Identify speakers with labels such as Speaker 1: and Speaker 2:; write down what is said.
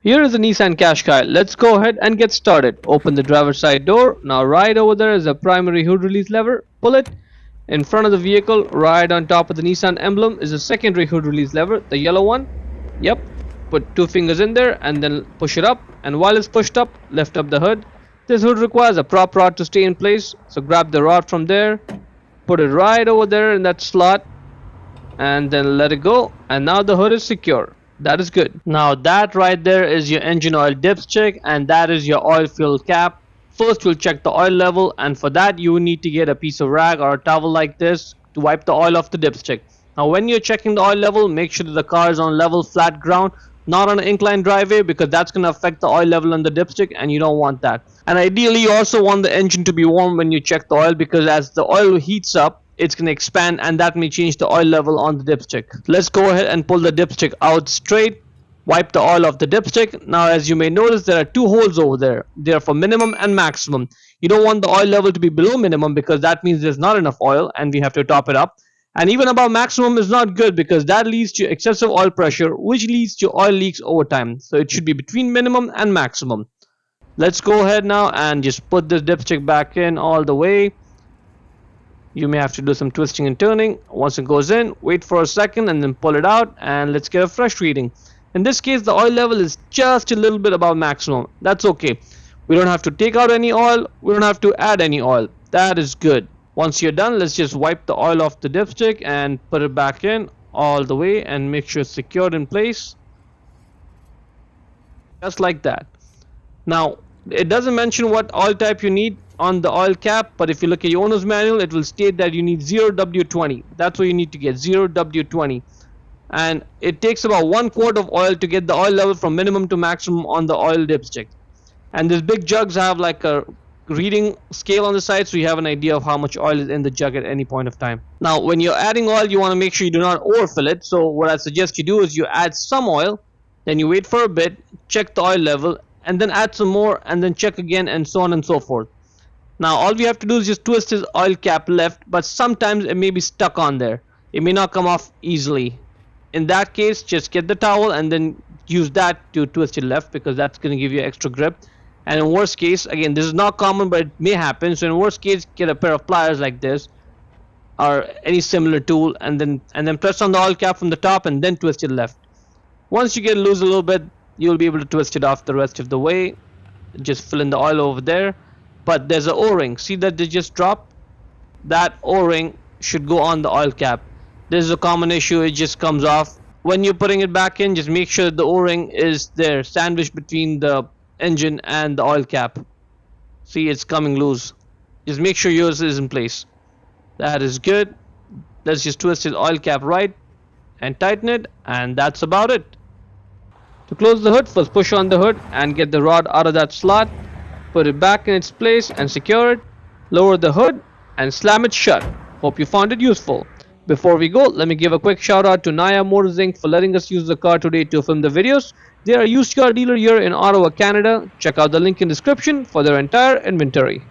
Speaker 1: Here is the Nissan Qashqai. Let's go ahead and get started. Open the driver's side door. Now right over there is a primary hood release lever. Pull it. In front of the vehicle, right on top of the Nissan emblem, is a secondary hood release lever, the yellow one. Yep. Put two fingers in there and then push it up. And while it's pushed up, lift up the hood. This hood requires a prop rod to stay in place. So grab the rod from there. Put it right over there in that slot. And then let it go. And now the hood is secure. That is good. Now that right there is your engine oil dipstick, and that is your oil fill cap. First we'll check the oil level, and for that you need to get a piece of rag or a towel like this to wipe the oil off the dipstick. Now when you're checking the oil level, make sure that the car is on level flat ground, not on an inclined driveway, because that's going to affect the oil level on the dipstick and you don't want that. And ideally you also want the engine to be warm when you check the oil, because as the oil heats up, it's going to expand and that may change the oil level on the dipstick. Let's go ahead and pull the dipstick out straight. Wipe the oil off the dipstick. Now as you may notice, there are two holes over there. They are for minimum and maximum. You don't want the oil level to be below minimum, because that means there's not enough oil and we have to top it up. And even above maximum is not good, because that leads to excessive oil pressure, which leads to oil leaks over time. So it should be between minimum and maximum. Let's go ahead now and just put this dipstick back in all the way. You may have to do some twisting and turning. Once it goes in, wait for a second and then pull it out, and let's get a fresh reading. In this case, the oil level is just a little bit above maximum. That's okay. We don't have to take out any oil. We don't have to add any oil. That is good. Once you're done, let's just wipe the oil off the dipstick and put it back in all the way and make sure it's secured in place. Just like that. Now, it doesn't mention what oil type you need on the oil cap, but if you look at your owner's manual, it will state that you need 0W20. That's what you need to get, 0W20. And it takes about 1 quart of oil to get the oil level from minimum to maximum on the oil dipstick. And these big jugs have like a reading scale on the side, so you have an idea of how much oil is in the jug at any point of time. Now when you're adding oil, you want to make sure you do not overfill it. So what I suggest you do is you add some oil, then you wait for a bit, check the oil level, and then add some more, and then check again, and so on and so forth. Now all we have to do is just twist his oil cap left, but sometimes it may be stuck on there. It may not come off easily. In that case, just get the towel and then use that to twist it left, because that's going to give you extra grip. And in worst case, again, this is not common, but it may happen. So in worst case, get a pair of pliers like this or any similar tool, and then press on the oil cap from the top and then twist it left. Once you get loose a little bit, you'll be able to twist it off the rest of the way. Just fill in the oil over there. But there's an O-ring. See that they just dropped? That O-ring should go on the oil cap. This is a common issue. It just comes off. When you're putting it back in, just make sure the O-ring is there, sandwiched between the engine and the oil cap. See, it's coming loose. Just make sure yours is in place. That is good. Let's just twist the oil cap right and tighten it, and that's about it. To close the hood, first push on the hood and get the rod out of that slot. Put it back in its place and secure it. Lower the hood and slam it shut. Hope you found it useful. Before we go, let me give a quick shout out to Naya Motors Inc. for letting us use the car today to film the videos. They are a used car dealer here in Ottawa, Canada. Check out the link in the description for their entire inventory.